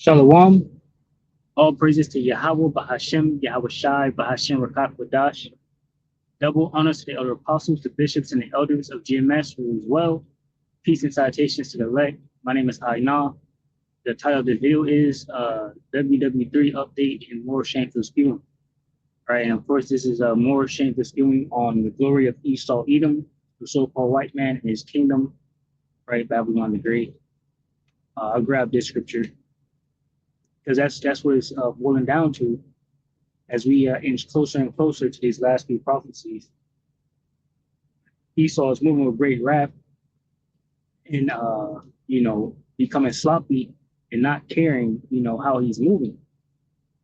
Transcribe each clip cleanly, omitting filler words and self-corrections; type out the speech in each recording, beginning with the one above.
Shalom. All praises to Yahweh, Bahashem, Yahweh Shai, Bahashem Rakak Wadash. Double honors to the elder apostles, the bishops, and the elders of GMS who as well. Peace and salutations to the elect. My name is Aina. The title of the video is WW3 update and more shameful spewing. All right, and of course, this is more shameful spewing on the glory of Esau Edom, the so-called white man and his kingdom, right? Babylon the Great. I'll grab this scripture because that's what it's boiling down to as we inch closer and closer to these last few prophecies. Esau is moving with great wrath and, becoming sloppy and not caring, how he's moving.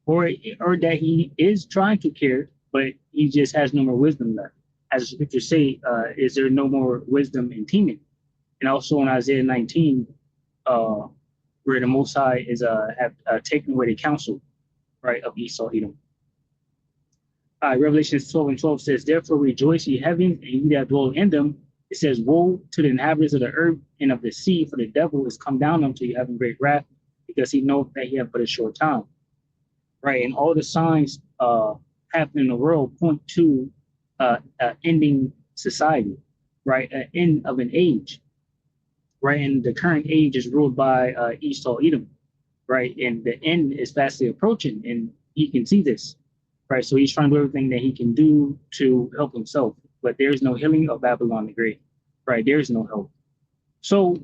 Or that he is trying to care, but he just has no more wisdom left. As the scriptures say, is there no more wisdom in Teman? And also in Isaiah 19, where the Most High is have taken away the counsel, right, of Esau Edom. Revelation 12:12 says, "Therefore rejoice, ye heavens, and ye that dwell in them." It says, "Woe to the inhabitants of the earth and of the sea, for the devil is come down unto you, having great wrath, because he knoweth that he hath but a short time." Right, and all the signs happening in the world point to ending society, right, an end of an age. Right, and the current age is ruled by Esau Edom, right, and the end is fastly approaching, and he can see this, right. So he's trying to do everything that he can do to help himself, but there is no healing of Babylon the Great, right. There is no help. So,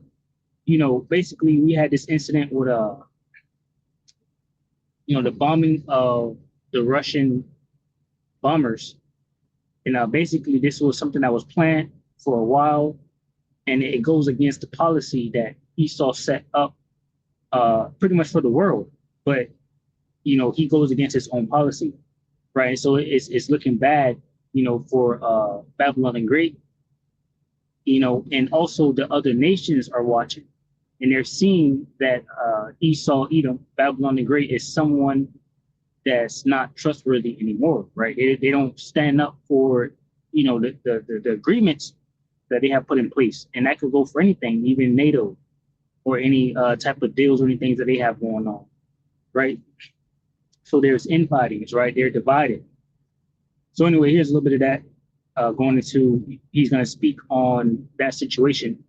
basically, we had this incident with the bombing of the Russian bombers, and basically this was something that was planned for a while. And it goes against the policy that Esau set up pretty much for the world. But, he goes against his own policy, right? So it's looking bad, for Babylon the Great, and also the other nations are watching. And they're seeing that Esau Edom, Babylon the Great, is someone that's not trustworthy anymore, right? They don't stand up for, the agreements that they have put in place, and that could go for anything, even NATO, or any type of deals or anything that they have going on, right? So there's infightings, right? They're divided. So anyway, here's a little bit of that going into, he's going to speak on that situation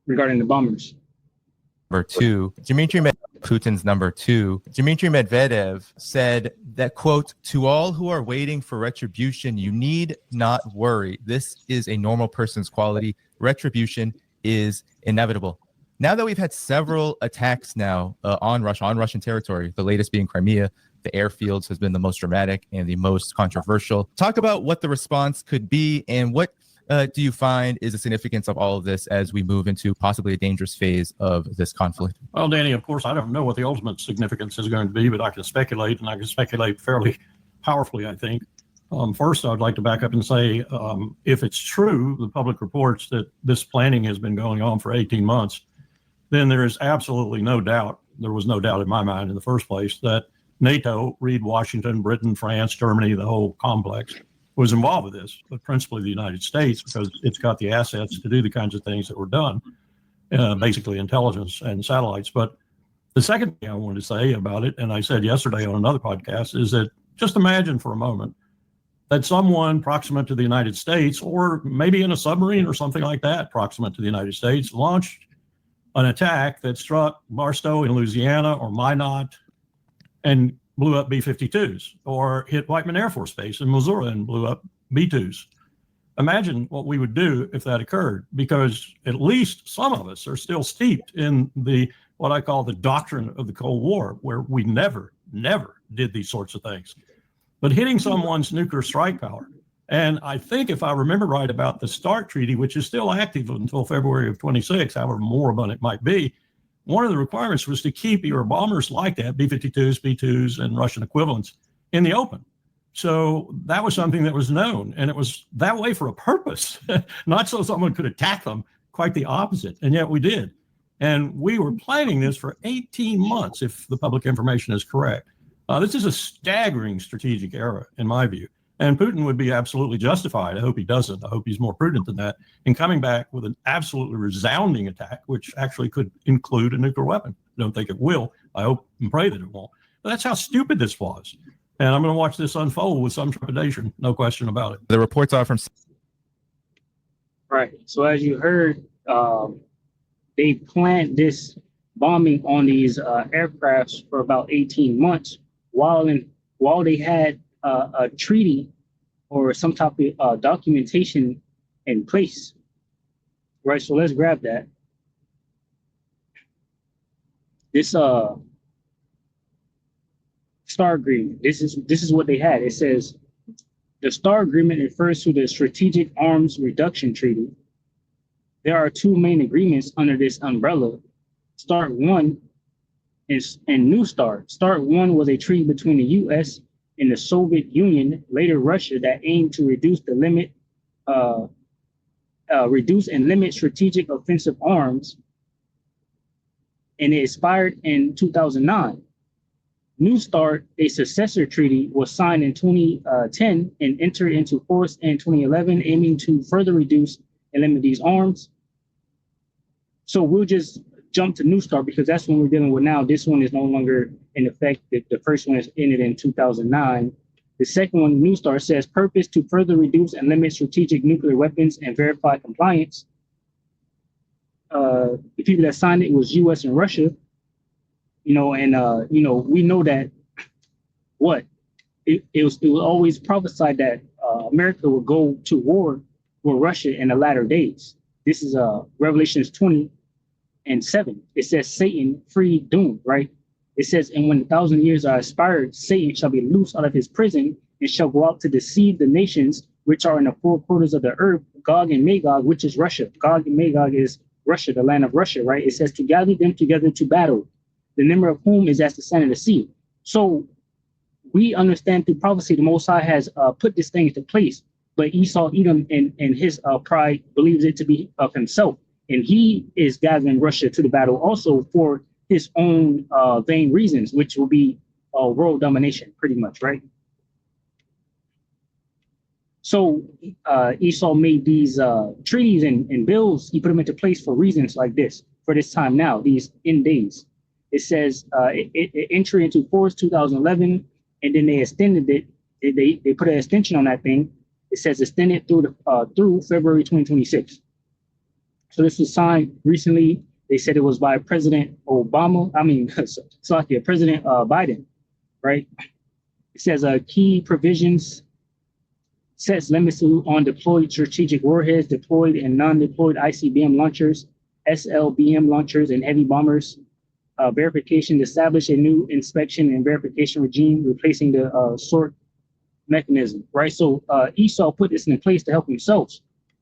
regarding the bombers. Number two, Putin's number two, Dmitry Medvedev said that, quote, "To all who are waiting for retribution, you need not worry. This is a normal person's quality. Retribution is inevitable." Now that we've had several attacks now on Russian territory, the latest being Crimea, the airfields has been the most dramatic and the most controversial. Talk about what the response could be and what do you find is the significance of all of this as we move into possibly a dangerous phase of this conflict? Well, Danny, of course, I don't know what the ultimate significance is going to be, but I can speculate, and I can speculate fairly powerfully, I think. First, I'd like to back up and say, if it's true, the public reports that this planning has been going on for 18 months, then there is absolutely no doubt, there was no doubt in my mind in the first place, that NATO, read Washington, Britain, France, Germany, the whole complex, was involved with this, but principally the United States, because it's got the assets to do the kinds of things that were done, basically intelligence and satellites. But the second thing I wanted to say about it, and I said yesterday on another podcast, is that just imagine for a moment that someone proximate to the United States, or maybe in a submarine or something like that, proximate to the United States, launched an attack that struck Barstow in Louisiana or Minot and blew up B-52s, or hit Whiteman Air Force Base in Missouri and blew up B-2s. Imagine what we would do if that occurred, because at least some of us are still steeped in what I call the doctrine of the Cold War, where we never did these sorts of things. But hitting someone's nuclear strike power, and I think if I remember right about the START Treaty, which is still active until February of 26, however moribund it might be, one of the requirements was to keep your bombers like that, B-52s, B-2s, and Russian equivalents, in the open. So that was something that was known, and it was that way for a purpose, not so someone could attack them, quite the opposite, and yet we did. And we were planning this for 18 months, if the public information is correct. This is a staggering strategic error, in my view. And Putin would be absolutely justified. I hope he doesn't. I hope he's more prudent than that in coming back with an absolutely resounding attack, which actually could include a nuclear weapon. I don't think it will. I hope and pray that it won't. But that's how stupid this was. And I'm going to watch this unfold with some trepidation. No question about it. The reports are from. Right. So as you heard, they planned this bombing on these aircrafts for about 18 months while they had a treaty or some type of documentation in place. Right. So let's grab that. This STAR agreement. This is what they had. It says the STAR agreement refers to the Strategic Arms Reduction Treaty. There are two main agreements under this umbrella. START 1 and New START. START 1 was a treaty between the U.S. and the Soviet Union, later Russia, that aimed to reduce and limit strategic offensive arms, and it expired in 2009. New START, a successor treaty, was signed in 2010 and entered into force in 2011, aiming to further reduce and limit these arms. So we'll just jump to New START because that's what we're dealing with now. This one is no longer in effect. The first one is ended in 2009. The second one, New START, says purpose to further reduce and limit strategic nuclear weapons and verify compliance. The people that signed it was U.S. and Russia. We know that it was always prophesied that America would go to war with Russia in the latter days. This is Revelations 20:7. It says Satan freed doomed, right? It says, and when 1,000 years are expired, Satan shall be loosed out of his prison and shall go out to deceive the nations which are in the four quarters of the earth, Gog and Magog, which is Russia. Gog and Magog is Russia, the land of Russia, right? It says to gather them together to battle, the number of whom is as the sand of the sea. So we understand through prophecy, the Most High has put this thing into place, but Esau, Edom, and his pride believes it to be of himself. And he is gathering Russia to the battle also for his own vain reasons, which will be world domination, pretty much, right? So Esau made these treaties and bills. He put them into place for reasons like this, for this time now, these end days. It says it entered into force 2011, and then they extended it. They put an extension on that thing. It says extended through February 2026. So this was signed recently. They said it was by President Obama. President Biden, right? It says key provisions sets limits on deployed strategic warheads, deployed and non-deployed ICBM launchers, SLBM launchers, and heavy bombers. Verification to establish a new inspection and verification regime, replacing the sort mechanism, right? So Esau put this in place to help himself,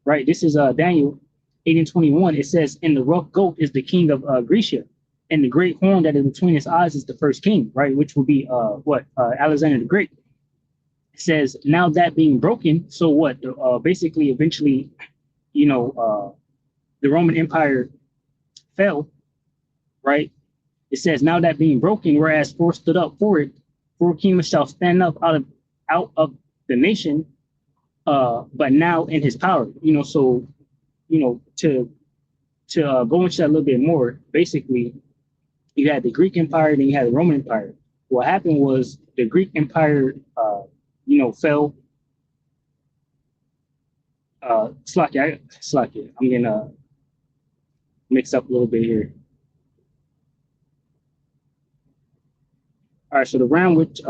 right? This is Daniel 8:21. It says, and the rough goat is the king of Grecia, and the great horn that is between his eyes is the first king, right? Which will be Alexander the Great. It says, now that being broken, so what? Basically, eventually, the Roman Empire fell, right? It says, now that being broken, whereas four stood up for it, four kingdoms shall stand up out of the nation, but now in his power. To go into that a little bit more, basically, you had the Greek Empire, then you had the Roman Empire. What happened was the Greek Empire, fell. Slakia. I'm gonna mix up a little bit here. All right, so the round which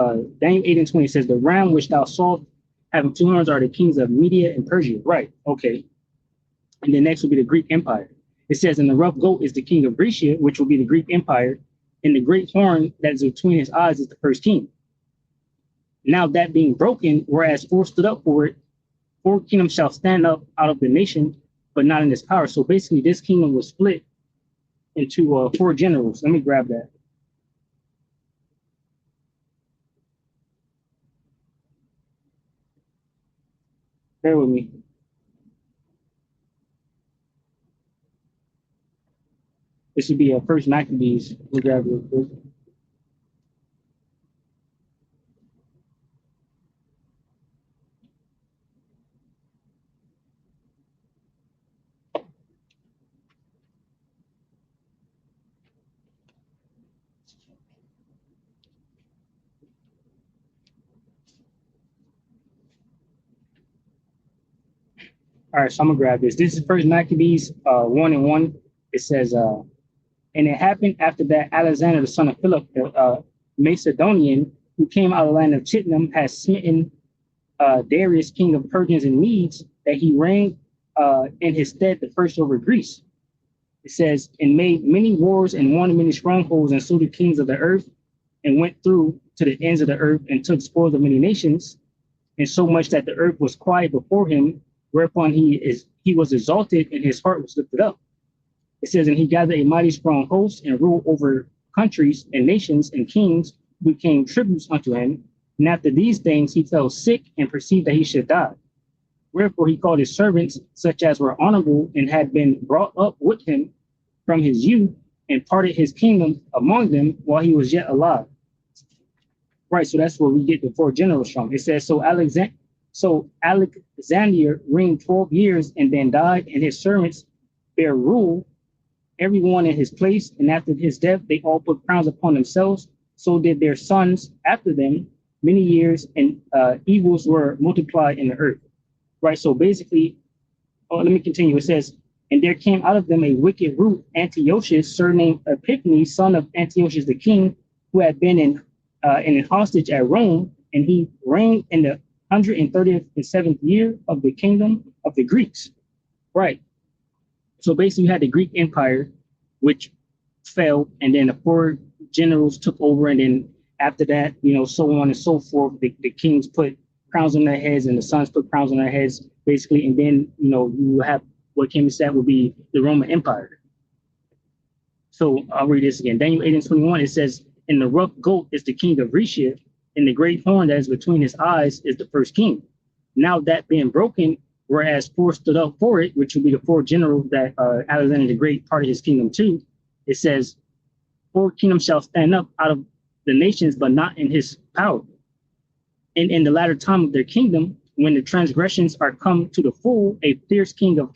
Daniel 8:20 says, the round which thou sawest having two horns are the kings of Media and Persia. Right, okay. And then next will be the Greek Empire. It says, and the rough goat is the king of Grecia, which will be the Greek Empire, and the great horn that is between his eyes is the first king. Now that being broken, whereas four stood up for it, four kingdoms shall stand up out of the nation, but not in his power. So basically, this kingdom was split into four generals. Let me grab that. Bear with me. This would be First Maccabees. We'll grab it real quick. All right, so I'm gonna grab this. This is First Maccabees 1:1. It says, and it happened after that Alexander, the son of Philip, Macedonian, who came out of the land of Chittim, had smitten Darius, king of Persians and Medes, that he reigned in his stead the first over Greece. It says, and made many wars and won many strongholds and slew the kings of the earth and went through to the ends of the earth and took spoils of many nations, and so much that the earth was quiet before him, whereupon he was exalted and his heart was lifted up. It says, and he gathered a mighty strong host and ruled over countries and nations, and kings became tributes unto him. And after these things he fell sick and perceived that he should die. Wherefore he called his servants, such as were honorable and had been brought up with him from his youth, and parted his kingdom among them while he was yet alive. Right, so that's where we get the four generals from. It says, so Alexander reigned 12 years and then died, and his servants bare rule, everyone in his place. And after his death, they all put crowns upon themselves. So did their sons after them many years, and evils were multiplied in the earth. Right, so basically, let me continue. It says, and there came out of them a wicked root, Antiochus, surnamed Epiphanes, son of Antiochus the king, who had been in hostage at Rome, and he reigned in the 137th year of the kingdom of the Greeks. Right. So basically, you had the Greek Empire, which fell, and then the four generals took over, and then after that, so on and so forth. The kings put crowns on their heads, and the sons put crowns on their heads, basically, and then you have what came to that would be the Roman Empire. So I'll read this again. Daniel 8:21. It says, and the rough goat is the king of Reshia, and the great horn that is between his eyes is the first king. Now that being broken, whereas four stood up for it, which would be the four generals that Alexander the Great parted his kingdom to, it says, four kingdoms shall stand up out of the nations, but not in his power. And in the latter time of their kingdom, when the transgressions are come to the full, a king of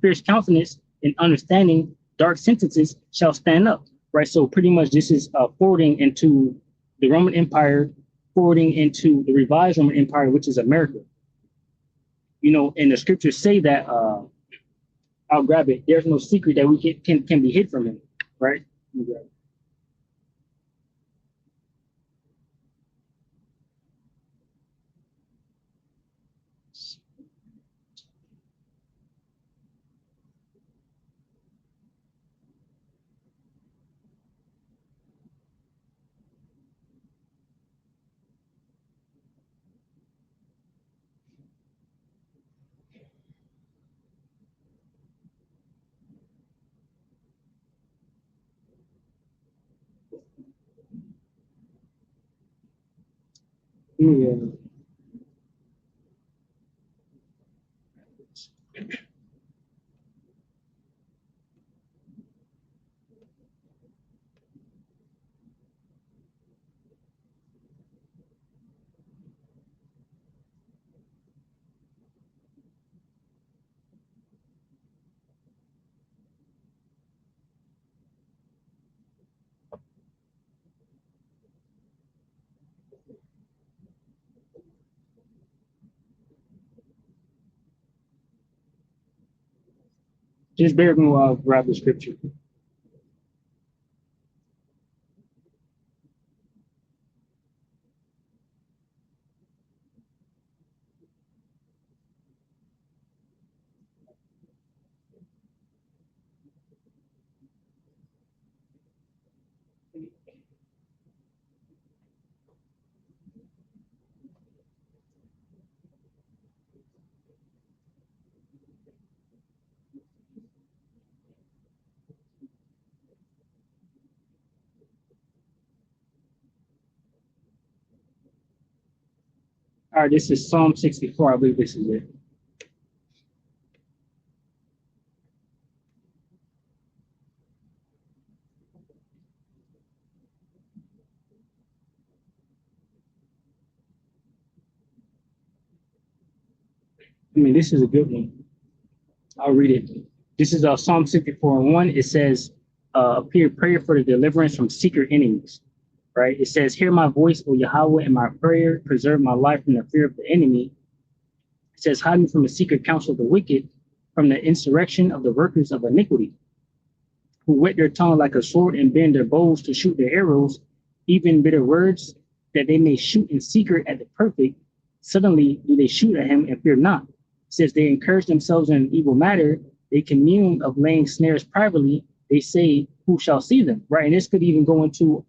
fierce countenance and understanding dark sentences shall stand up. Right, so pretty much this is forwarding into the Roman Empire, forwarding into the revised Roman Empire, which is America. And the scriptures say that, I'll grab it. There's no secret that we can be hid from him, right? Yeah. Just bear with me while I grab the scripture. All right, this is Psalm 64. I believe this is it. This is a good one. I'll read it. This is Psalm 64:1. It says, appear prayer for the deliverance from secret enemies. Right? It says, hear my voice, O Yahweh, in my prayer, preserve my life from the fear of the enemy. It says, hiding from the secret counsel of the wicked, from the insurrection of the workers of iniquity, who whet their tongue like a sword and bend their bows to shoot their arrows, even bitter words, that they may shoot in secret at the perfect. Suddenly do they shoot at him and fear not. It says they encourage themselves in an evil matter. They commune of laying snares privately. They say, who shall see them? Right. And this could even go into,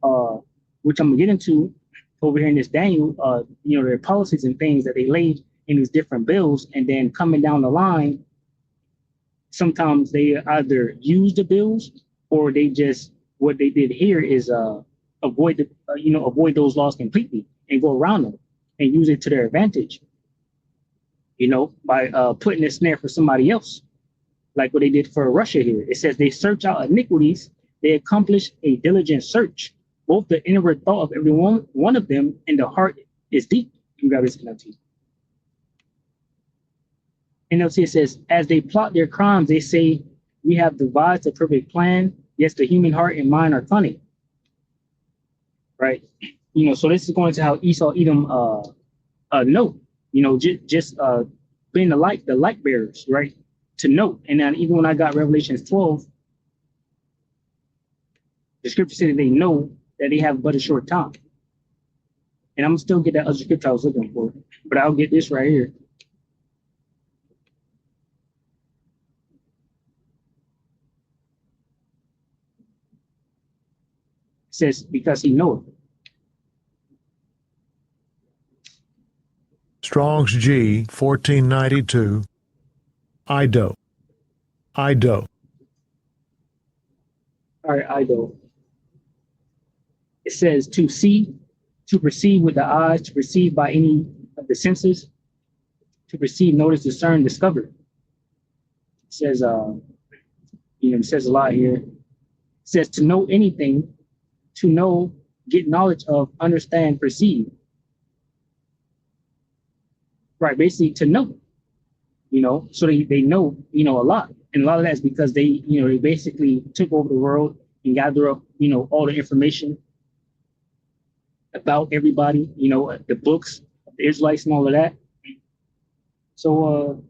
which I'm gonna get into over here in this Daniel, their policies and things that they laid in these different bills. And then coming down the line, sometimes they either use the bills or they just, what they did here is avoid those laws completely and go around them and use it to their advantage, by putting a snare for somebody else, like what they did for Russia here. It says they search out iniquities, they accomplish a diligent search. Both the inward thought of every one of them and the heart is deep. You got this NLT. NLT says, as they plot their crimes, they say, we have devised a perfect plan. Yes, the human heart and mind are cunning. Right? So this is going to how Esau, Edom note, just being the light bearers, right? To note. And then even when I got Revelations 12, the scripture said that they know that they have but a short time. And I'm still get that other scripture I was looking for, but I'll get this right here. It says, because he knoweth. Strong's G 1492. Ido. All right, Ido. It says to see, to perceive with the eyes, to perceive by any of the senses, to perceive, notice, discern, discover. It says, it says a lot here. It says to know anything, to know, get knowledge of, understand, perceive. Right, basically to know, so they know, a lot. And a lot of that is because they basically took over the world and gathered up, all the information about everybody, the books, the Israelites and all of that. So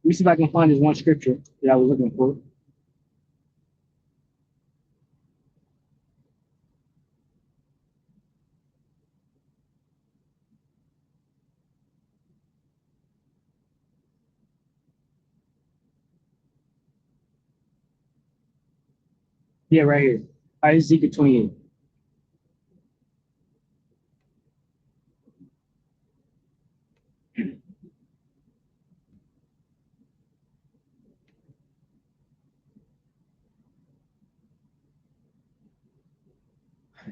let me see if I can find this one scripture that I was looking for. Yeah, right here. Ezekiel 28.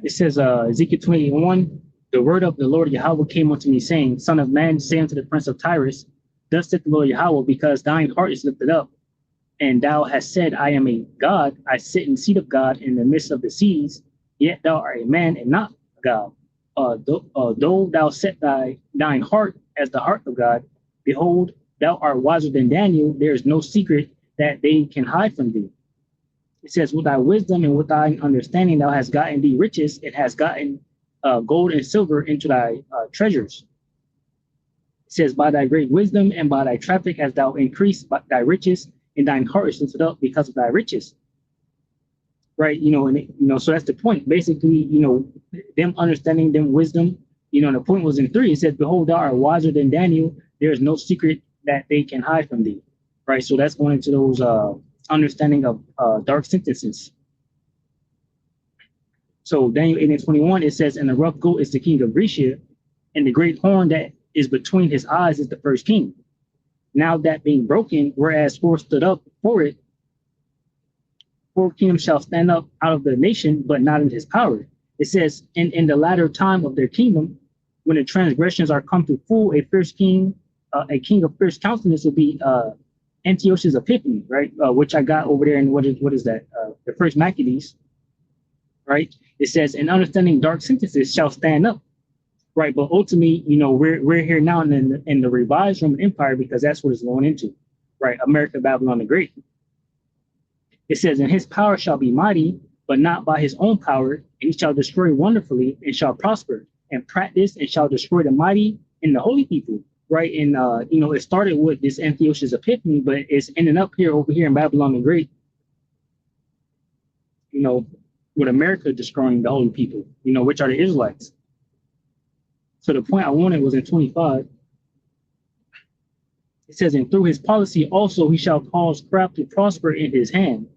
It says, Ezekiel 21, the word of the Lord Yahweh came unto me, saying, Son of man, say unto the prince of Tyrus, thus saith the Lord Yahweh, because thine heart is lifted up, and thou hast said, I am a God, I sit in seat of God in the midst of the seas, yet thou art a man and not God. Though thou set thine heart as the heart of God, behold, thou art wiser than Daniel, there is no secret that they can hide from thee. It says, with thy wisdom and with thy understanding, thou hast gotten thee riches, it has gotten gold and silver into thy treasures. It says, by thy great wisdom and by thy traffic hast thou increased thy riches, and thine heart is lifted up because of thy riches. Right, so that's the point. Basically, them understanding, them wisdom, and the point was in 3, it says, behold, thou art wiser than Daniel, there is no secret that they can hide from thee. Right, so that's going into those understanding of dark sentences. So Daniel 8:21, it says, and the rough goat is the king of Grecia, and the great horn that is between his eyes is the first king. Now that being broken, whereas 4 stood up for it, 4 kingdoms shall stand up out of the nation, but not in his power. It says, and in the latter time of their kingdom, when the transgressions are come to full, a king of fierce countenance will be Antiochus Epiphanes, right? Which I got over there in what is that? The first Maccabees, right? It says, and understanding dark sentences shall stand up, right? But ultimately, we're here now in the revised Roman Empire, because that's what it's going into, right? America, Babylon the Great. It says, and his power shall be mighty, but not by his own power, and he shall destroy wonderfully and shall prosper and practice and shall destroy the mighty and the holy people, right? And it started with this Antiochus Epiphany, but it's ending up here over here in Babylon the Great, with America destroying the holy people, which are the Israelites. So the point I wanted was in 25. It says, and through his policy also he shall cause craft to prosper in his hand,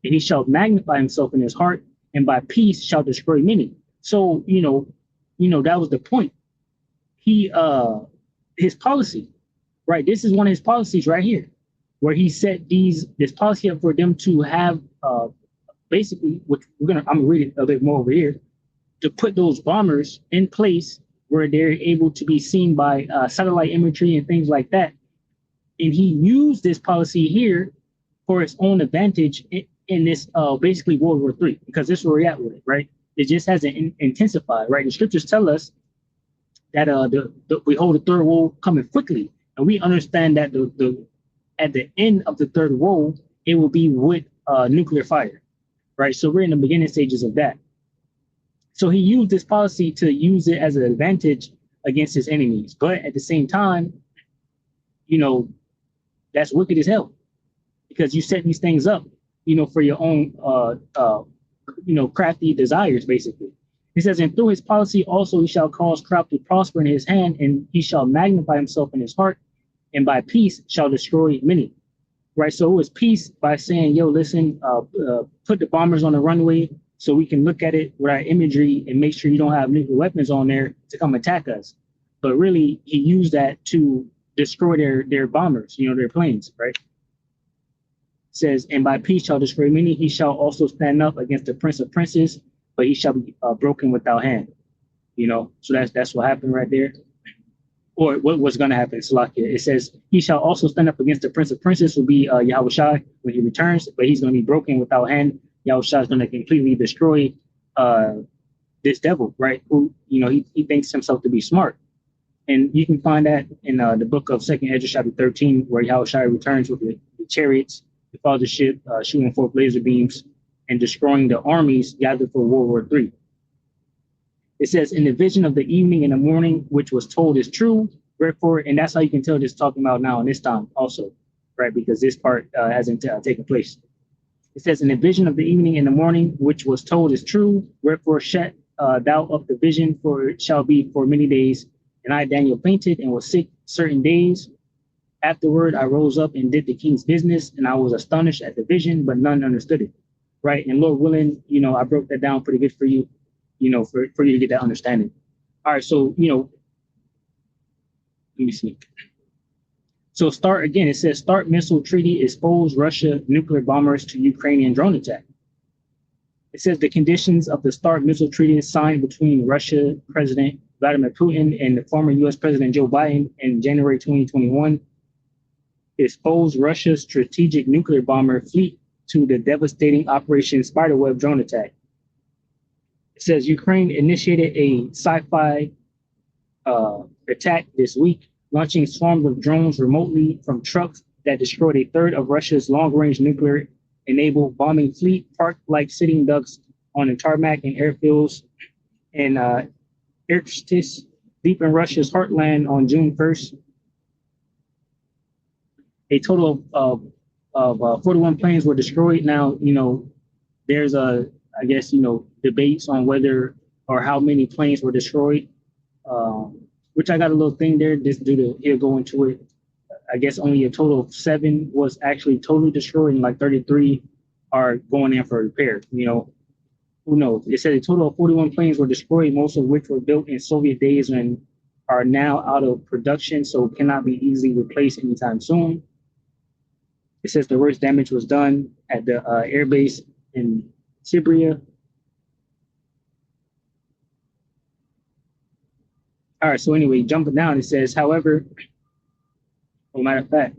and he shall magnify himself in his heart, and by peace shall destroy many. So, that was the point. His policy, right? This is one of his policies right here, where he set this policy up for them to have, basically, which I'm gonna read it a bit more over here, to put those bombers in place where they're able to be seen by satellite imagery and things like that. And he used this policy here for its own advantage in this basically World War III, because this is where we're at with it, right? It just hasn't intensified, right? The scriptures tell us that we hold the third woe coming quickly, and we understand that at the end of the third woe, it will be with nuclear fire, right? So we're in the beginning stages of that. So he used this policy to use it as an advantage against his enemies, but at the same time, that's wicked as hell, because you set these things up, for your own, crafty desires, basically. He says, and through his policy also he shall cause craft to prosper in his hand, and he shall magnify himself in his heart, and by peace shall destroy many. Right? So it was peace by saying, yo, listen, put the bombers on the runway so we can look at it with our imagery and make sure you don't have nuclear weapons on there to come attack us. But really, he used that to destroy their bombers, their planes, right? It says, and by peace shall destroy many, he shall also stand up against the prince of princes, but he shall be broken without hand. So that's what happened right there. Or what was going to happen, Salakia. It says, he shall also stand up against the prince of princes, will be Yahushua when he returns, but he's going to be broken without hand. Yahushua is going to completely destroy this devil, right? Who, he thinks himself to be smart. And you can find that in the book of 2nd Ezra chapter 13, where Yahushua returns with the chariots, the fellowship, shooting forth laser beams, and destroying the armies gathered for World War III. It says, in the vision of the evening and the morning, which was told is true, wherefore, and that's how you can tell this talking about now in this time also, right? Because this part hasn't taken place. It says, in the vision of the evening and the morning, which was told is true, wherefore shut thou up the vision, for it shall be for many days. And I, Daniel, fainted and was sick certain days. Afterward, I rose up and did the king's business, and I was astonished at the vision, but none understood it, right? And Lord willing, I broke that down pretty good for you, for you to get that understanding. All right, so, let me see. So START, again, it says START missile treaty expose Russia nuclear bombers to Ukrainian drone attack. It says the conditions of the START missile treaty signed between Russia President Vladimir Putin and the former U.S. President Joe Biden in January 2021 exposed Russia's strategic nuclear bomber fleet to the devastating Operation Spiderweb drone attack. It says Ukraine initiated a sci-fi attack this week, launching swarms of drones remotely from trucks that destroyed a third of Russia's long-range nuclear-enabled bombing fleet, parked like sitting ducks on the tarmac and airfields in Irkutsk, deep in Russia's heartland on June 1st. A total of 41 planes were destroyed. Now, there's debates on whether or how many planes were destroyed, which I got a little thing there just due to here go into it. I guess only a total of 7 was actually totally destroyed, and like 33 are going in for repair. Who knows? It said a total of 41 planes were destroyed, most of which were built in Soviet days and are now out of production, so cannot be easily replaced anytime soon. It says the worst damage was done at the airbase in Siberia. All right, so anyway, jumping down, it says, however, matter of fact,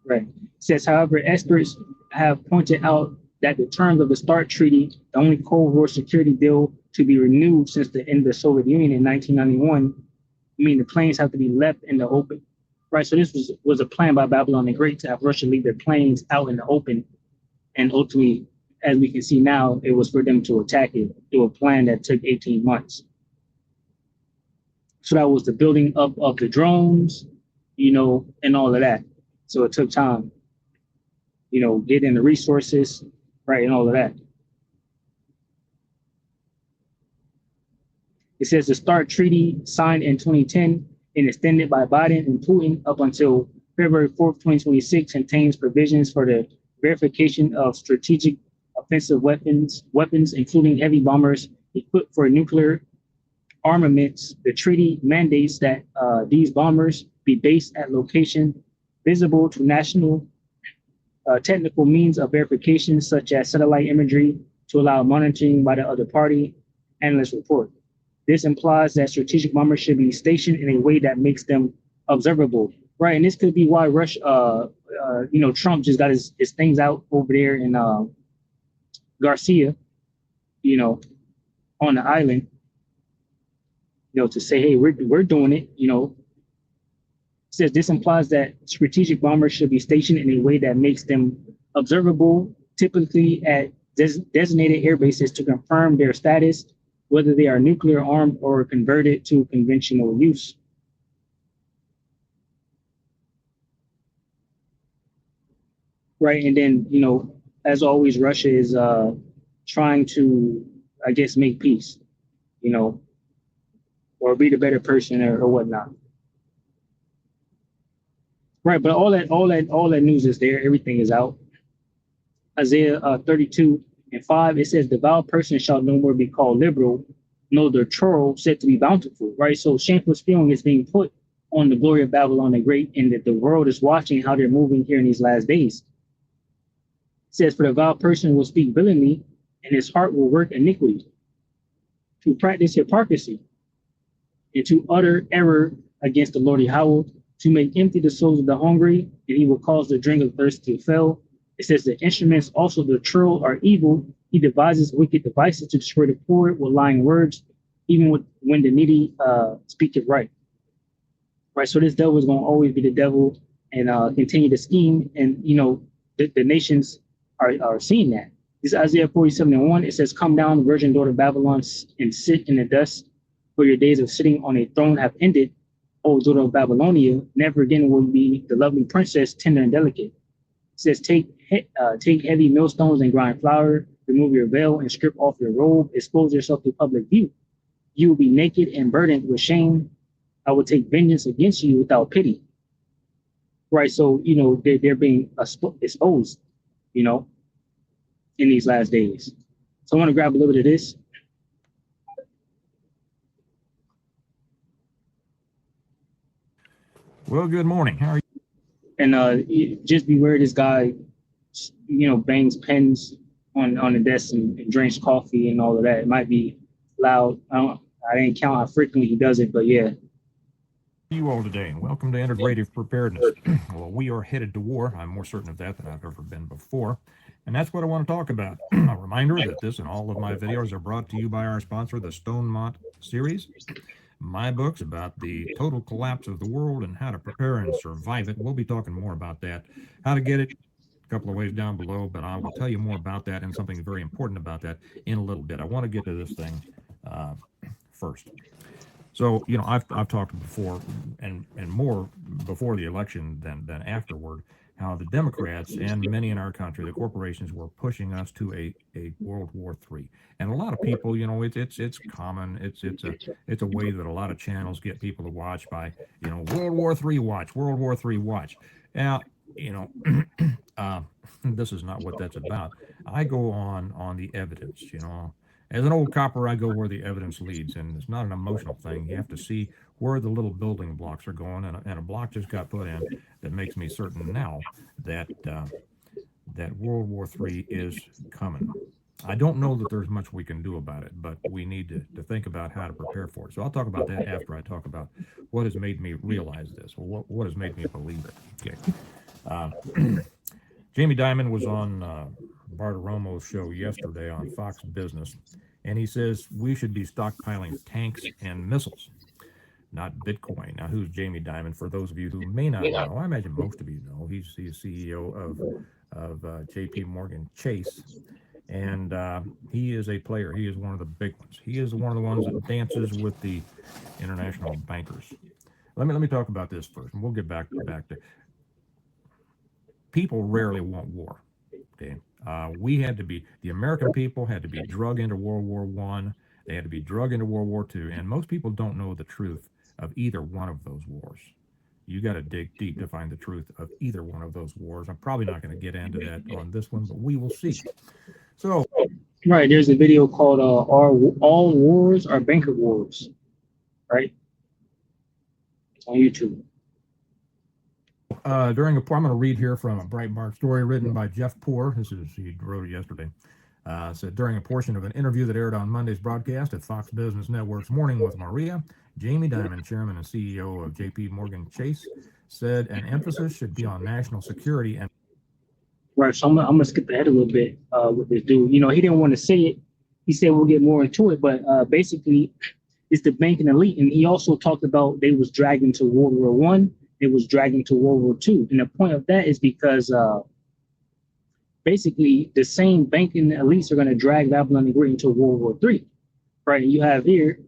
right. It says, however, experts have pointed out that the terms of the START Treaty, the only Cold War security deal to be renewed since the end of the Soviet Union in 1991, mean the planes have to be left in the open. Right, so this was a plan by Babylon the Great to have Russia leave their planes out in the open and ultimately as we can see now, it was for them to attack it through a plan that took 18 months. So that was the building up of the drones, and all of that. So it took time, getting the resources, right, and all of that. It says the START treaty signed in 2010 and extended by Biden and Putin up until February 4th, 2026 contains provisions for the verification of strategic offensive weapons, including heavy bombers equipped for nuclear armaments. The treaty mandates that these bombers be based at location visible to national technical means of verification, such as satellite imagery, to allow monitoring by the other party, analysts report. This implies that strategic bombers should be stationed in a way that makes them observable, right? And this could be why Trump just got his things out over there in Garcia, on the island, to say, hey, we're doing it, It says this implies that strategic bombers should be stationed in a way that makes them observable, typically at designated air bases to confirm their status, whether they are nuclear armed or converted to conventional use. Right, and then, as always, Russia is trying to, I guess, make peace, or be the better person or whatnot. Right, but all that news is there. Everything is out. Isaiah 32:5, it says, "The vile person shall no more be called liberal, nor the churl said to be bountiful." Right, so shameful spewing is being put on the glory of Babylon the Great, and that the world is watching how they're moving here in these last days. It says, "For the vile person will speak villainy, and his heart will work iniquity, to practice hypocrisy, and to utter error against the Lord Yahweh, to make empty the souls of the hungry, and he will cause the drink of thirst to fail." It says, "The instruments also the churl are evil. He devises wicked devices to destroy the poor with lying words, even when the needy speaketh right." Right. So this devil is going to always be the devil and continue to scheme. And, the nations are seeing that. This is Isaiah 47:1. It says, "Come down, virgin daughter of Babylon, and sit in the dust, for your days of sitting on a throne have ended. O daughter of Babylonia, never again will be the lovely princess, tender and delicate." It says, take heavy millstones and grind flour, remove your veil and strip off your robe, expose yourself to public view. You will be naked and burdened with shame. I will take vengeance against you without pity. Right, so, they're being exposed, in these last days. So I want to grab a little bit of this. Well, good morning. How are you? And just beware this guy, bangs pens on the desk and drinks coffee and all of that. It might be loud. I didn't count how frequently he does it, but yeah. You all today, and welcome to Integrative Preparedness. Well, we are headed to war. I'm more certain of that than I've ever been before. And that's what I want to talk about. A reminder that this and all of my videos are brought to you by our sponsor, the Stonemont series. My books about the total collapse of the world and how to prepare and survive it. We'll be talking more about that, how to get it, a couple of ways down below, but I will tell you more about that and something very important about that in a little bit. I want to get to this thing first. So, I've talked before and more before the election than afterward, how the Democrats and many in our country, the corporations, were pushing us to a World War III. And a lot of people, it's common. It's a way that a lot of channels get people to watch by, World War III watch, World War III watch. Now, this is not what that's about. I go on the evidence, As an old copper, I go where the evidence leads, and it's not an emotional thing. You have to see where the little building blocks are going, and a block just got put in that makes me certain now that that World War III is coming. I don't know that there's much we can do about it, but we need to think about how to prepare for it. So I'll talk about that after I talk about what has made me realize this, or what has made me believe it. Okay. Jamie Dimon was on Bartiromo's show yesterday on Fox Business, and he says we should be stockpiling tanks and missiles, not Bitcoin. Now, who's Jamie Dimon? For those of you who may not know, I imagine most of you know, he's CEO of J.P. Morgan Chase, And he is a player. He is one of the big ones. He is one of the ones that dances with the international bankers. Let me talk about this first, and we'll get back to. People rarely want war. Okay, the American people had to be drug into World War I. They had to be drug into World War II, and most people don't know the truth of either one of those wars. You got to dig deep to find the truth of either one of those wars. I'm probably not going to get into that on this one, but we will see. So, right, there's a video called "All Wars Are Banker Wars," right? It's on YouTube. I'm going to read here from a Breitbart story written by Jeff Poor. He wrote it yesterday. Said during a portion of an interview that aired on Monday's broadcast at Fox Business Network's Morning with Maria, Jamie Dimon, chairman and CEO of J.P. Morgan Chase, said an emphasis should be on national security and. Right, so I'm gonna skip ahead a little bit with this dude. You know, he didn't want to say it. He said we'll get more into it, but basically, it's the banking elite, and he also talked about they was dragged into World War One. It was dragged into World War II, and the point of that is because basically the same banking elites are going to drag Babylon the Great into World War III, right? And you have here,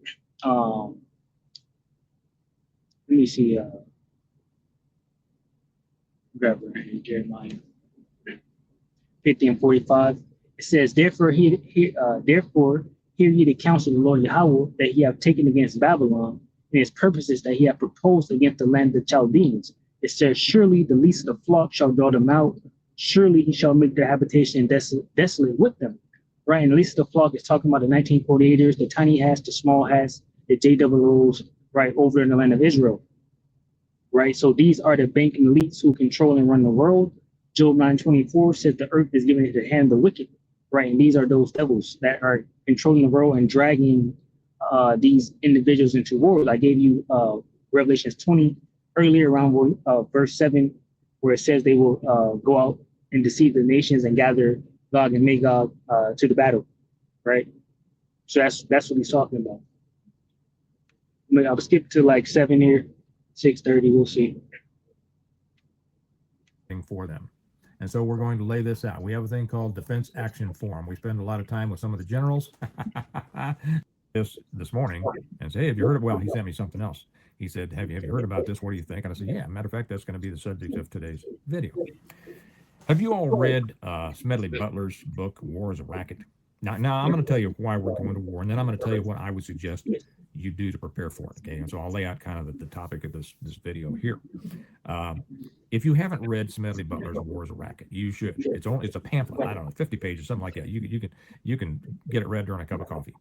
let me see, grab it right here, Jeremiah 50 and 45. It says, therefore hear ye the counsel of the Lord Yahweh that he have taken against Babylon, and his purposes that he hath proposed against the land of the Chaldeans. It says, surely the least of the flock shall draw them out. Surely he shall make their habitation desolate with them. Right, and the least of the flock is talking about the 1948ers, the tiny hats, the small hats, the JWOs, right, over in the land of Israel. Right, so these are the banking elites who control and run the world. Job 9:24 says the earth is given into the hand of the wicked. Right, and these are those devils that are controlling the world and dragging these individuals into war. I gave you Revelations 20 earlier around verse 7, where it says they will go out and deceive the nations and gather Gog and Magog to the battle, right? So that's what he's talking about. I'll skip to like 7 here, 6:30. We'll see. For them. And so we're going to lay this out. We have a thing called Defense Action Forum. We spend a lot of time with some of the generals this morning and say, hey, have you heard of, well, he sent me something else. He said, have you heard about this? What do you think? And I said, yeah, matter of fact, that's going to be the subject of today's video. Have you all read Smedley Butler's book, War is a Racket? Now I'm going to tell you why we're going to war, and then I'm going to tell you what I would suggest you do to prepare for it. Okay, and so I'll lay out kind of the topic of this video here. If you haven't read Smedley Butler's War is a Racket, you should. It's a pamphlet. I don't know, 50 pages, something like that. You can get it read during a cup of coffee.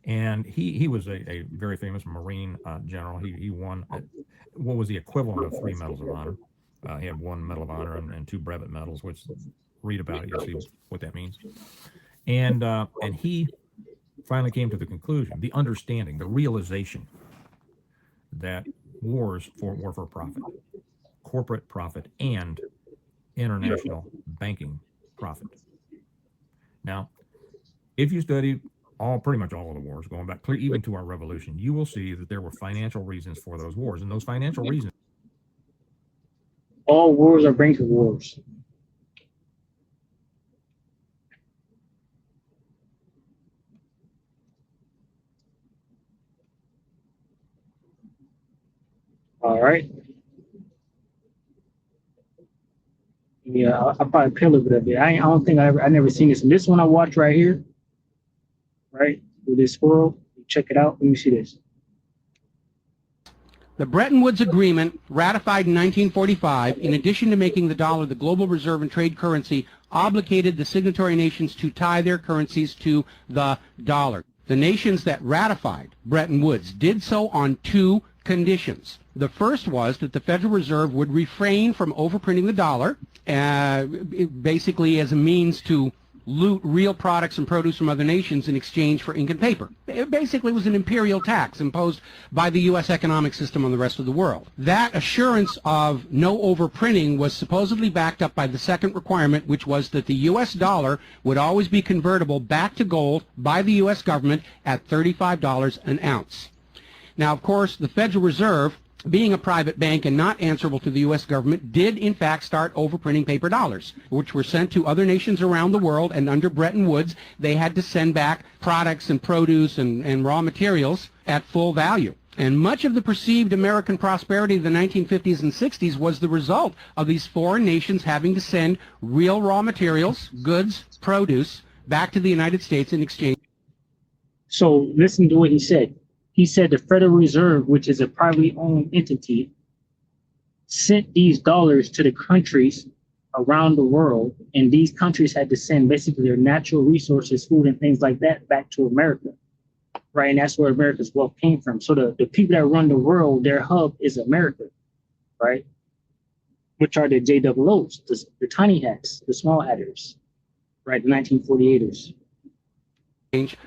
And he was a very famous Marine general. He won what was the equivalent of 3 medals of honor. He had 1 Medal of Honor and 2 brevet medals, which read about it, you'll see what that means. And he finally came to the conclusion, the understanding, the realization that wars were for profit, corporate profit, and international banking profit. Now, if you study pretty much all of the wars, going back clear even to our revolution, you will see that there were financial reasons for those wars, and those financial reasons. All wars are banker wars. All right. Yeah, I'll probably pay a little bit of it. I don't think I never seen this. And this one I watched right here, right, with this squirrel. Check it out. Let me see this. The Bretton Woods Agreement, ratified in 1945, in addition to making the dollar the global reserve and trade currency, obligated the signatory nations to tie their currencies to the dollar. The nations that ratified Bretton Woods did so on 2 conditions. The first was that the Federal Reserve would refrain from overprinting the dollar, basically as a means to loot real products and produce from other nations in exchange for ink and paper. It basically was an imperial tax imposed by the U.S. economic system on the rest of the world. That assurance of no overprinting was supposedly backed up by the second requirement, which was that the U.S. dollar would always be convertible back to gold by the U.S. government at $35 an ounce. Now, of course, the Federal Reserve being a private bank and not answerable to the U.S. government, did in fact start overprinting paper dollars, which were sent to other nations around the world, and under Bretton Woods, they had to send back products and produce and raw materials at full value. And much of the perceived American prosperity of the 1950s and 60s was the result of these foreign nations having to send real raw materials, goods, produce, back to the United States in exchange. So listen to what he said. He said the Federal Reserve, which is a privately owned entity, sent these dollars to the countries around the world, and these countries had to send basically their natural resources, food and things like that, back to America. Right, and that's where America's wealth came from. So the people that run the world, their hub is America, right? Which are the JWOs, the tiny hats, the small hatters, right? The 1948ers.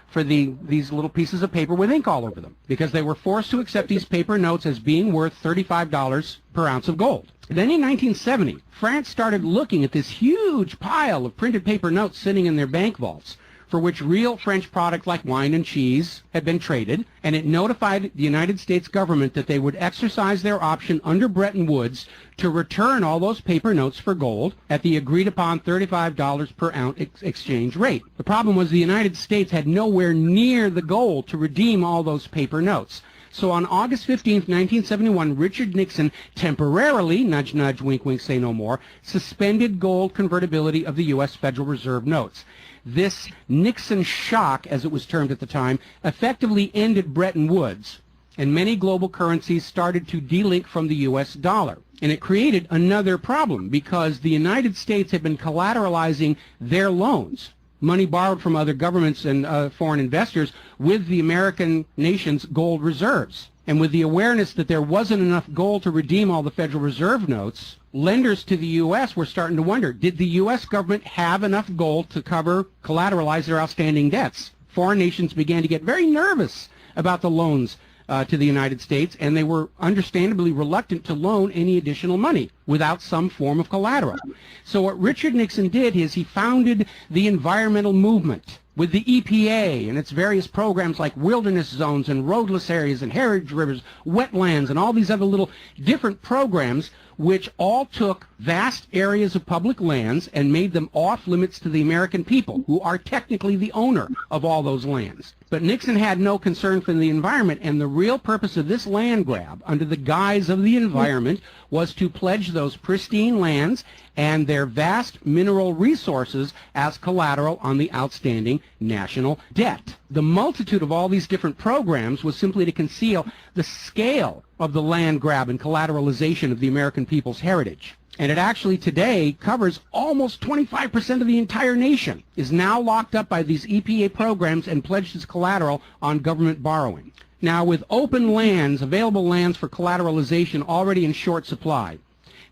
For these little pieces of paper with ink all over them, because they were forced to accept these paper notes as being worth $35 per ounce of gold. Then in 1970, France started looking at this huge pile of printed paper notes sitting in their bank vaults, for which real French products like wine and cheese had been traded, and it notified the United States government that they would exercise their option under Bretton Woods to return all those paper notes for gold at the agreed-upon $35 per ounce exchange rate. The problem was the United States had nowhere near the gold to redeem all those paper notes. So on August 15, 1971, Richard Nixon temporarily, nudge, nudge, wink, wink, say no more, suspended gold convertibility of the U.S. Federal Reserve notes. This Nixon shock, as it was termed at the time, effectively ended Bretton Woods, and many global currencies started to delink from the U.S. dollar. And it created another problem, because the United States had been collateralizing their loans, money borrowed from other governments and foreign investors, with the American nation's gold reserves. And with the awareness that there wasn't enough gold to redeem all the Federal Reserve notes, lenders to the U.S. were starting to wonder, did the U.S. government have enough gold to collateralize their outstanding debts? Foreign nations began to get very nervous about the loans to the United States, and they were understandably reluctant to loan any additional money without some form of collateral. So what Richard Nixon did is he founded the environmental movement with the EPA and its various programs like wilderness zones and roadless areas and heritage rivers, wetlands, and all these other little different programs, which all took vast areas of public lands and made them off limits to the American people, who are technically the owner of all those lands. But Nixon had no concern for the environment, and the real purpose of this land grab, under the guise of the environment, was to pledge those pristine lands and their vast mineral resources as collateral on the outstanding national debt. The multitude of all these different programs was simply to conceal the scale of the land grab and collateralization of the American people's heritage. And it actually today covers almost 25% of the entire nation, is now locked up by these EPA programs and pledged as collateral on government borrowing. Now, with open lands, available lands for collateralization already in short supply,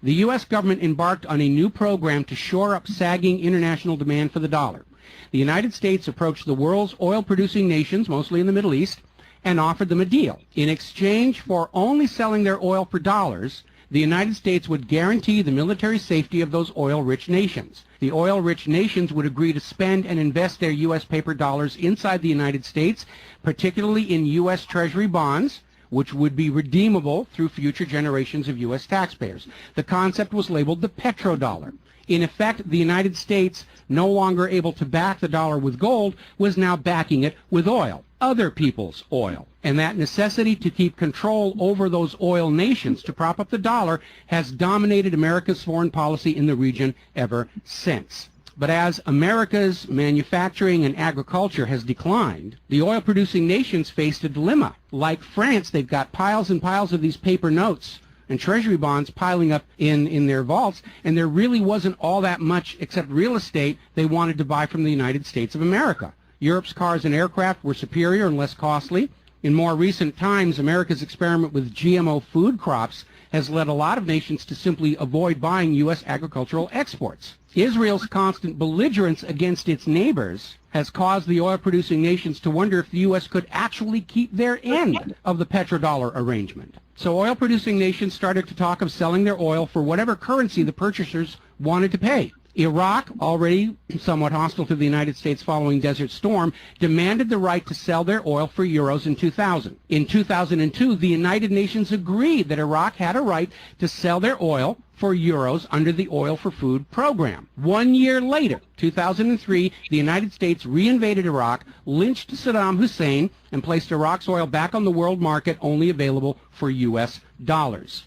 the U.S. government embarked on a new program to shore up sagging international demand for the dollar. The United States approached the world's oil-producing nations, mostly in the Middle East, and offered them a deal. In exchange for only selling their oil for dollars, the United States would guarantee the military safety of those oil-rich nations. The oil-rich nations would agree to spend and invest their U.S. paper dollars inside the United States, particularly in U.S. Treasury bonds, which would be redeemable through future generations of U.S. taxpayers. The concept was labeled the petrodollar. In effect, the United States, no longer able to back the dollar with gold, was now backing it with oil, other people's oil. And that necessity to keep control over those oil nations to prop up the dollar has dominated America's foreign policy in the region ever since. But as America's manufacturing and agriculture has declined, the oil-producing nations faced a dilemma. Like France, they've got piles and piles of these paper notes and treasury bonds piling up in their vaults, and there really wasn't all that much except real estate they wanted to buy from the United States of America. Europe's cars and aircraft were superior and less costly. In more recent times, America's experiment with GMO food crops has led a lot of nations to simply avoid buying U.S. agricultural exports. Israel's constant belligerence against its neighbors has caused the oil-producing nations to wonder if the U.S. could actually keep their end of the petrodollar arrangement. So oil-producing nations started to talk of selling their oil for whatever currency the purchasers wanted to pay. Iraq, already somewhat hostile to the United States following Desert Storm, demanded the right to sell their oil for euros in 2000. In 2002, the United Nations agreed that Iraq had a right to sell their oil for euros under the Oil for Food program. 1 year later, 2003, the United States reinvaded Iraq, lynched Saddam Hussein, and placed Iraq's oil back on the world market, only available for U.S. dollars.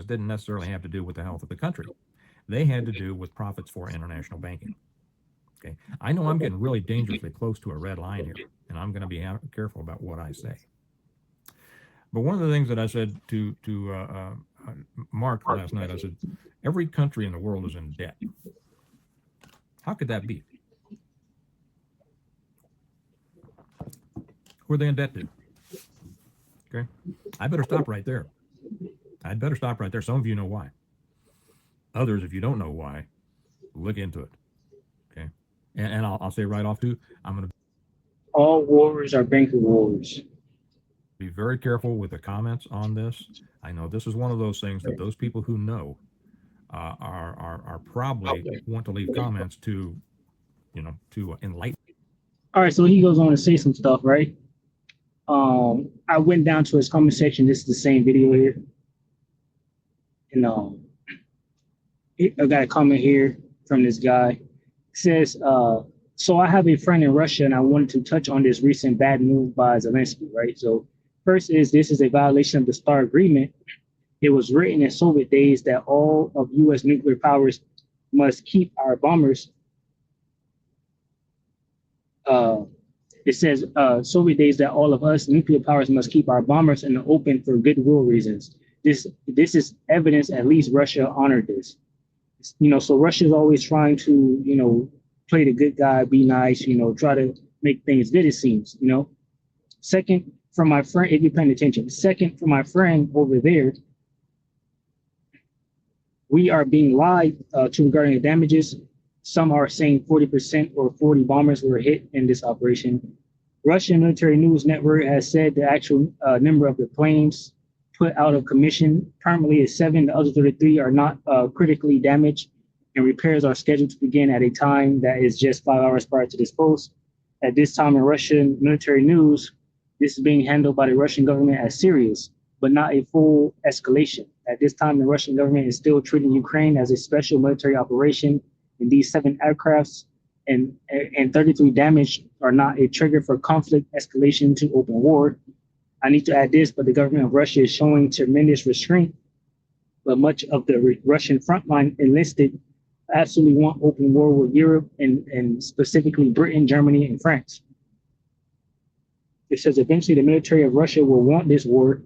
Didn't necessarily have to do with the health of the country. They had to do with profits for international banking. Okay, I know I'm getting really dangerously close to a red line here, and I'm going to be careful about what I say. But one of the things that I said to Mark last night, I said, every country in the world is in debt. How could that be? Who are they in debt to? Okay, I better stop right there. I'd better stop right there. Some of you know why. Others, if you don't know why, look into it. Okay. And I'll say right off too, I'm going to All wars are banking wars. be very careful with the comments on this. I know this is one of those things that those people who know are probably want to leave comments to, to enlighten. All right, so he goes on to say some stuff, right? I went down to his comment section. This is the same video here. And I got a comment here from this guy. It says, so I have a friend in Russia and I wanted to touch on this recent bad move by Zelensky, right? So first is this is a violation of the STAR agreement. It was written in Soviet days that all of U.S. nuclear powers must keep our bombers. It says Soviet days that all of us nuclear powers must keep our bombers in the open for goodwill reasons. This is evidence at least Russia honored this. So Russia is always trying to, play the good guy, be nice, try to make things good, it seems, Second, from my friend, if you're paying attention, second, from my friend over there, we are being lied to regarding the damages. Some are saying 40% or 40 bombers were hit in this operation. Russian military news network has said the actual number of the planes put out of commission permanently is 7. The other 33 are not critically damaged, and repairs are scheduled to begin at a time that is just 5 hours prior to this post. At this time in Russian military news, this is being handled by the Russian government as serious, but not a full escalation. At this time, the Russian government is still treating Ukraine as a special military operation, and these 7 aircrafts and 33 damage are not a trigger for conflict escalation to open war. I need to add this, but the government of Russia is showing tremendous restraint, but much of the Russian frontline enlisted absolutely want open war with Europe and specifically Britain, Germany, and France. It says eventually the military of Russia will want this war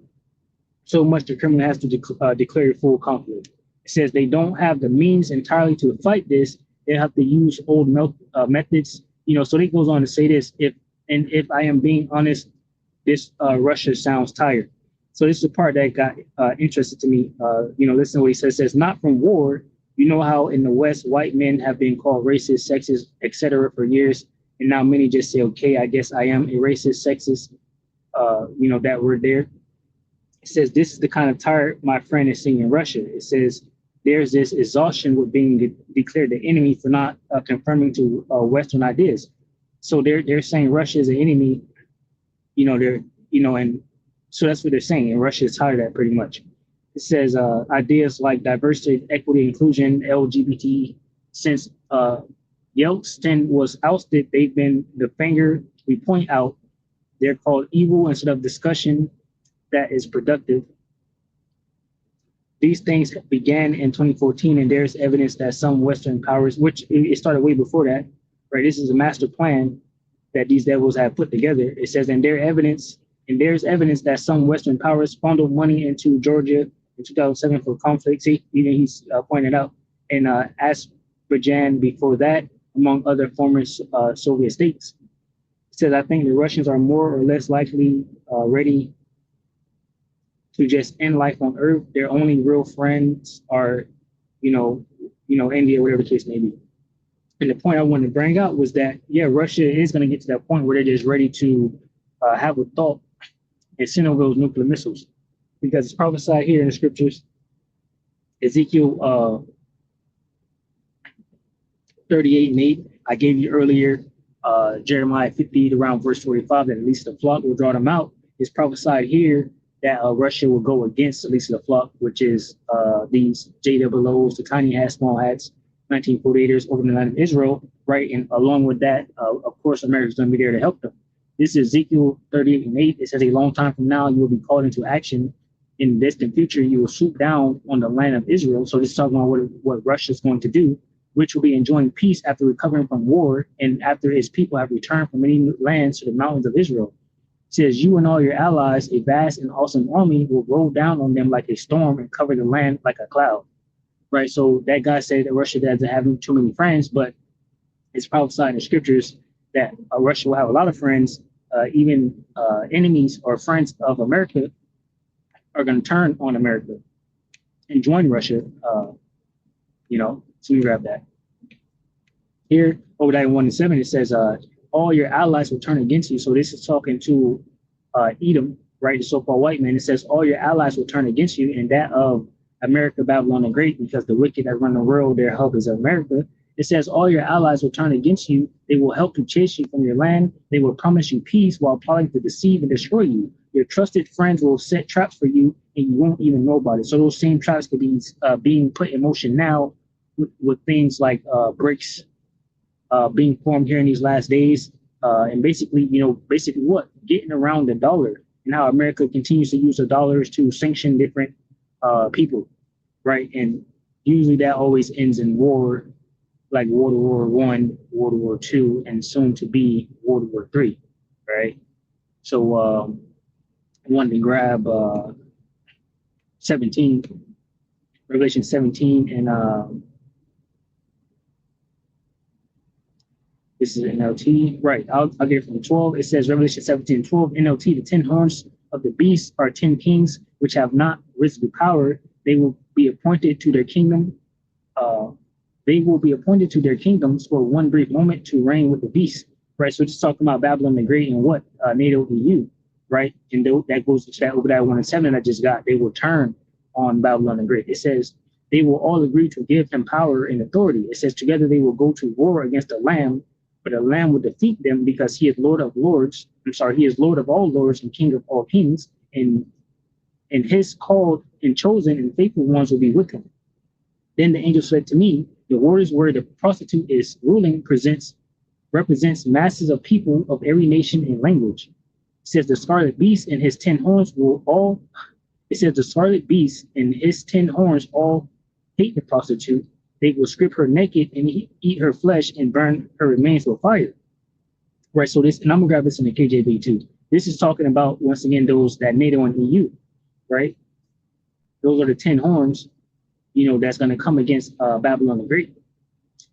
so much the Kremlin has to declare full conflict. It says they don't have the means entirely to fight this. They have to use old methods. So it goes on to say this, if I am being honest, this Russia sounds tired. So this is the part that got interested to me. Listen to what he says. It says, not from war. You know how in the West, white men have been called racist, sexist, etc. for years. And now many just say, okay, I guess I am a racist, sexist, that word there. It says, this is the kind of tired my friend is seeing in Russia. It says, there's this exhaustion with being declared the enemy for not conforming to Western ideas. So they're saying Russia is an enemy, and so that's what they're saying. And Russia is tired of that pretty much. It says ideas like diversity, equity, inclusion, LGBT. Since Yeltsin was ousted, they've been the finger we point out. They're called evil instead of discussion that is productive. These things began in 2014, and there's evidence that some Western powers, which it started way before that, right? This is a master plan that these devils have put together. It says, and there's evidence that some Western powers funneled money into Georgia in 2007 for conflict. See, even he's pointed out, and Azerbaijan before that, among other former Soviet states. It says, I think the Russians are more or less likely ready to just end life on Earth. Their only real friends are, India, whatever the case may be. And the point I wanted to bring out was that, Russia is going to get to that point where they're just ready to have a thought and send over those nuclear missiles, because it's prophesied here in the scriptures Ezekiel 38 and 8. I gave you earlier Jeremiah 50 around verse 45 that at least the flock will draw them out. It's prophesied here that Russia will go against at least the flock, which is these JWOs, the tiny hats, small hats, 1948ers over the land of Israel, right? And along with that, of course, America's going to be there to help them. This is Ezekiel 38 and 8. It says, a long time from now, you will be called into action. In the distant future, you will swoop down on the land of Israel. So this is talking about what Russia is going to do, which will be enjoying peace after recovering from war and after its people have returned from many lands to the mountains of Israel. It says, you and all your allies, a vast and awesome army, will roll down on them like a storm and cover the land like a cloud. Right? So that guy said that Russia doesn't have too many friends, but it's prophesied in the scriptures that Russia will have a lot of friends, even enemies or friends of America are going to turn on America and join Russia. So we grab that. Here, Obadiah 1 and 7, it says, all your allies will turn against you. So this is talking to Edom, right? The so-called white man. It says, all your allies will turn against you, and that of America, Babylon the Great, because the wicked that run the world, their hub is America. It says, all your allies will turn against you. They will help to chase you from your land. They will promise you peace while plotting to deceive and destroy you. Your trusted friends will set traps for you, and you won't even know about it. So those same traps could be being put in motion now with things like BRICS being formed here in these last days. And basically what? Getting around the dollar and how America continues to use the dollars to sanction different people, right? And usually that always ends in war, like World War I, World War II, and soon to be World War III, right? So I wanted to grab 17, Revelation 17, and this is NLT, right? I'll get it from 12. It says Revelation 17, 12, NLT, the 10 horns of the beast are 10 kings which have not risen to power. They will be appointed to their kingdom. They will be appointed to their kingdoms for one brief moment to reign with the beast, right? So just talking about Babylon the Great and what? NATO EU, right? And that goes to that Obadiah 1 and 7 I just got. They will turn on Babylon the Great. It says they will all agree to give him power and authority. It says together they will go to war against the Lamb, but the Lamb will defeat them because he is Lord of lords. He is Lord of all lords and King of all kings. And his called and chosen and faithful ones will be with him. Then the angel said to me, the waters where the prostitute is ruling represents masses of people of every nation and language. It says the scarlet beast and his 10 horns the scarlet beast and his 10 horns all hate the prostitute. They will strip her naked and eat her flesh and burn her remains with fire. Right. So this, and I'm gonna grab this in the KJV too. This is talking about, once again, those that NATO and EU, right? Those are the 10 horns, that's going to come against Babylon the Great. It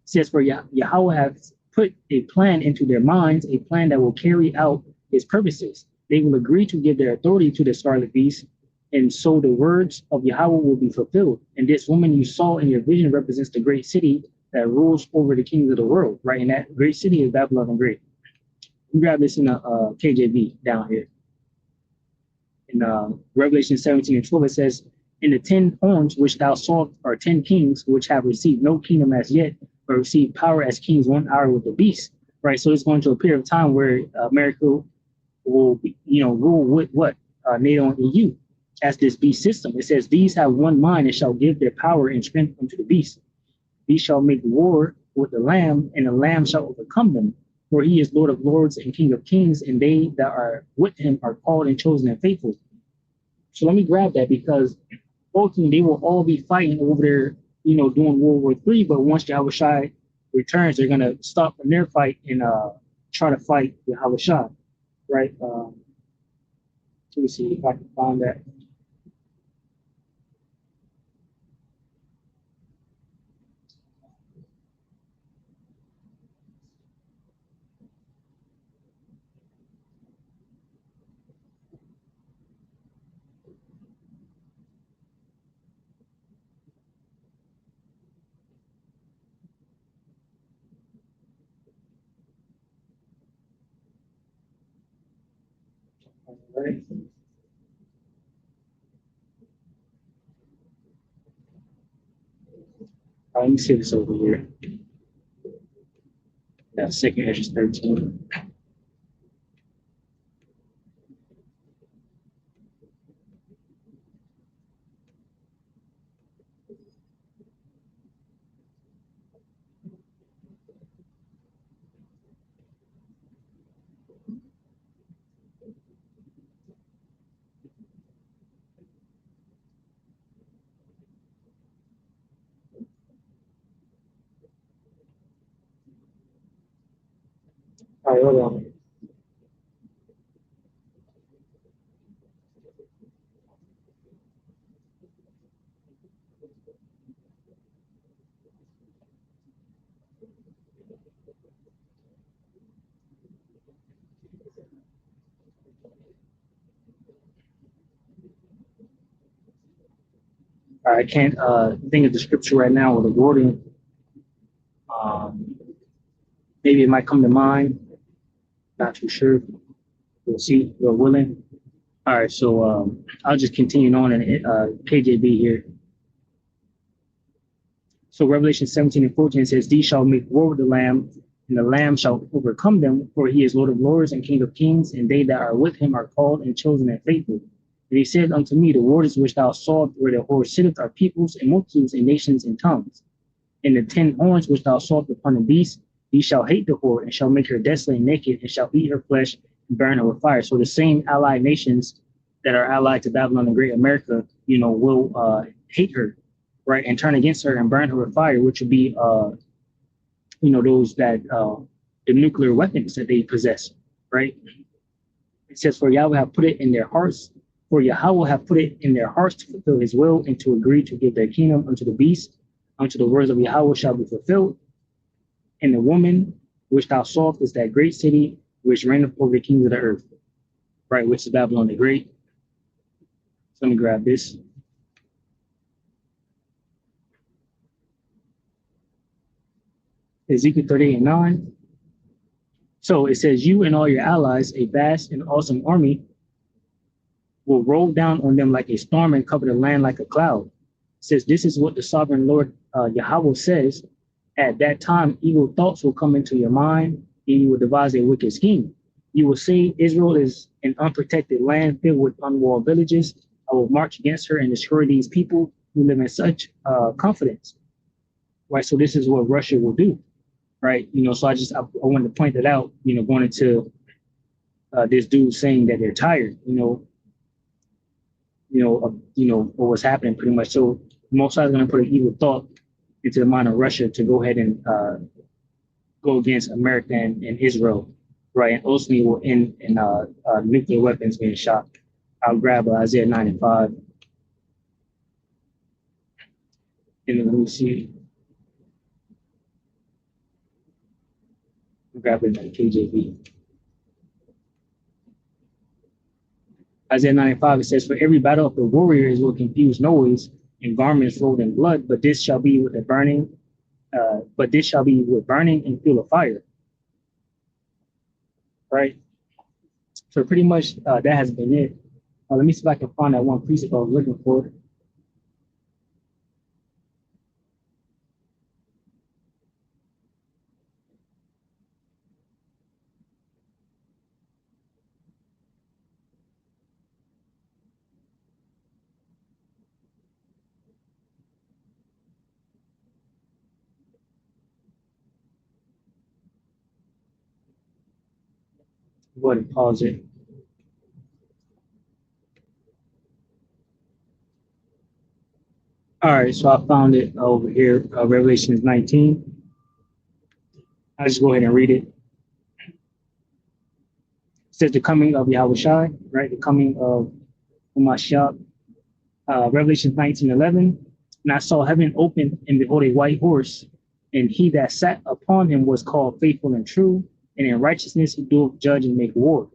says, for Yahweh has put a plan into their minds, a plan that will carry out his purposes. They will agree to give their authority to the scarlet beast, and so the words of Yahweh will be fulfilled. And this woman you saw in your vision represents the great city that rules over the kings of the world, right? And that great city is Babylon the Great. You grab this in the KJV down here. In Revelation 17 and 12, it says, in the 10 horns which thou sawest are 10 kings which have received no kingdom as yet, but received power as kings 1 hour with the beast, right? So it's going to a period of time where America will be, rule with what? NATO and EU as this beast system. It says, these have one mind and shall give their power and strength unto the beast. These shall make war with the Lamb, and the Lamb shall overcome them. For he is Lord of lords and King of kings, and they that are with him are called and chosen and faithful. So let me grab that, because ultimately they will all be fighting over there, doing World War III. But once Yahushua returns, they're going to stop from their fight and try to fight Yahushua, right? Let me see if I can find that. Right. Let me see this over here. That second edge is 13. All right, hold on. All right, I can't think of the scripture right now or the wording. Maybe it might come to mind. Not too sure. We'll see. We're willing. All right, so I'll just continue on in KJV here. So Revelation 17 and 14 says, "These shall make war with the Lamb, and the Lamb shall overcome them, for he is Lord of lords and King of kings, and they that are with him are called and chosen and faithful. And he said unto me, the waters which thou sawest where the whore sitteth are peoples and multitudes and nations and tongues. And the 10 horns which thou sawest upon the beast, he shall hate the whore and shall make her desolate and naked, and shall eat her flesh and burn her with fire." So the same allied nations that are allied to Babylon and Great America, will hate her, right, and turn against her and burn her with fire, which would be, those that the nuclear weapons that they possess, right? It says, "For Yahweh have put it in their hearts, for Yahweh have put it in their hearts to fulfill his will and to agree to give their kingdom unto the beast, unto the words of Yahweh shall be fulfilled. And the woman which thou sawest is that great city which reigneth over the kings of the earth," right, which is Babylon the Great. So let me grab this. Ezekiel 38 and 9. So it says, "You and all your allies, a vast and awesome army, will roll down on them like a storm and cover the land like a cloud." It says, "This is what the sovereign Lord Yahweh says. At that time, evil thoughts will come into your mind, and you will devise a wicked scheme. You will say, Israel is an unprotected land filled with unwalled villages. I will march against her and destroy these people who live in such confidence." Right. So this is what Russia will do. Right. So I wanted to point that out, going into this dude saying that they're tired, what was happening pretty much. So Most is going to put an evil thought into the mind of Russia to go ahead and go against America and Israel, right? And ultimately will end in nuclear weapons being shot. I'll grab Isaiah 9 and 5. And then let me see. I'll grab it in the KJV. Isaiah 9 and 5, it says, "For every battle of the warrior is with confused noise and garments rolled in blood, but this shall be with burning and fuel of fire." Right? So pretty much that has been it. Let me see if I can find that one precept I was looking for. Go ahead and pause it. All right, so I found it over here, Revelation 19. I'll just go ahead and read it. It says the coming of Yahushua, right? The coming of Mashiach. Revelation 19:11. "And I saw heaven open, and behold, a white horse, and he that sat upon him was called Faithful and True, and in righteousness he doeth judge and make war.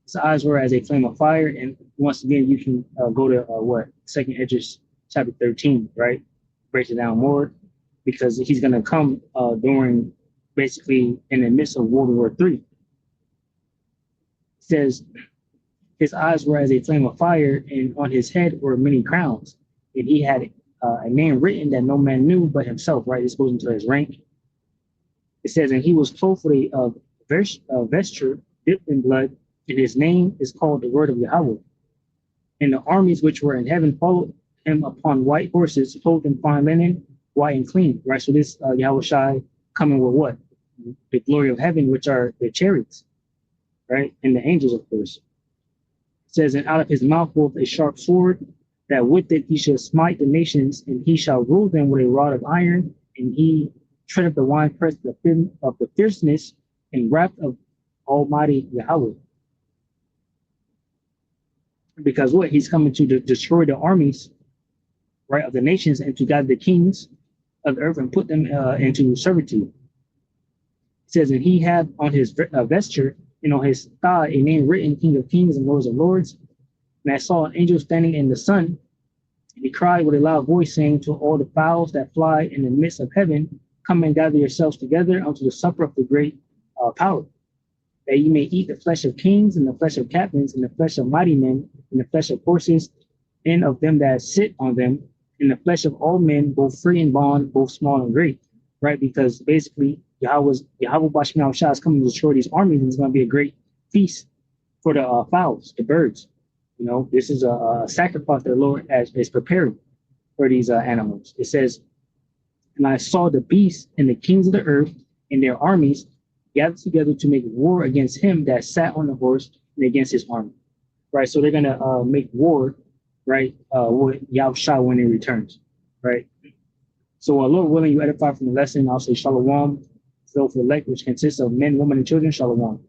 His eyes were as a flame of fire." And once again, you can go to Second Edges chapter 13, right? Breaks it down more, because he's going to come during, basically, in the midst of World War III. It says, "His eyes were as a flame of fire, and on his head were many crowns, and he had a name written that no man knew but himself, right? This goes into his rank. It says, and he was clothed with a vesture dipped in blood, and his name is called the word of Yahweh. And the armies which were in heaven followed him upon white horses, clothed in fine linen, white and clean, right? So this Yahweh Shai coming with what? The glory of heaven, which are the chariots, right? And the angels, of course. It says, and out of his mouth goeth a sharp sword, that with it he shall smite the nations, and he shall rule them with a rod of iron, and he tread up the winepress of the fierceness and wrath of Almighty Yahweh. Because what? He's coming to destroy the armies, right, of the nations, and to gather the kings of the earth and put them into servitude. It says, and he had on his vesture and on his thigh a name written, King of Kings and Lords of Lords. And I saw an angel standing in the sun, and he cried with a loud voice, saying to all the fowls that fly in the midst of heaven, come and gather yourselves together unto the supper of the great power, that ye may eat the flesh of kings, and the flesh of captains, and the flesh of mighty men, and the flesh of horses, and of them that sit on them, and the flesh of all men, both free and bond, both small and great. Right? Because basically, Yahweh Bashmi Shah is coming to destroy these armies, and it's going to be a great feast for the fowls, the birds. You know, this is a sacrifice that the Lord is preparing for these animals. It says, and I saw the beasts and the kings of the earth and their armies gathered together to make war against him that sat on the horse and against his army. Right? So they're going to make war, right, with Yahushua when he returns. Right? So Lord willing, you edify from the lesson. I'll say shalom. So for elect, which consists of men, women, and children, shalom.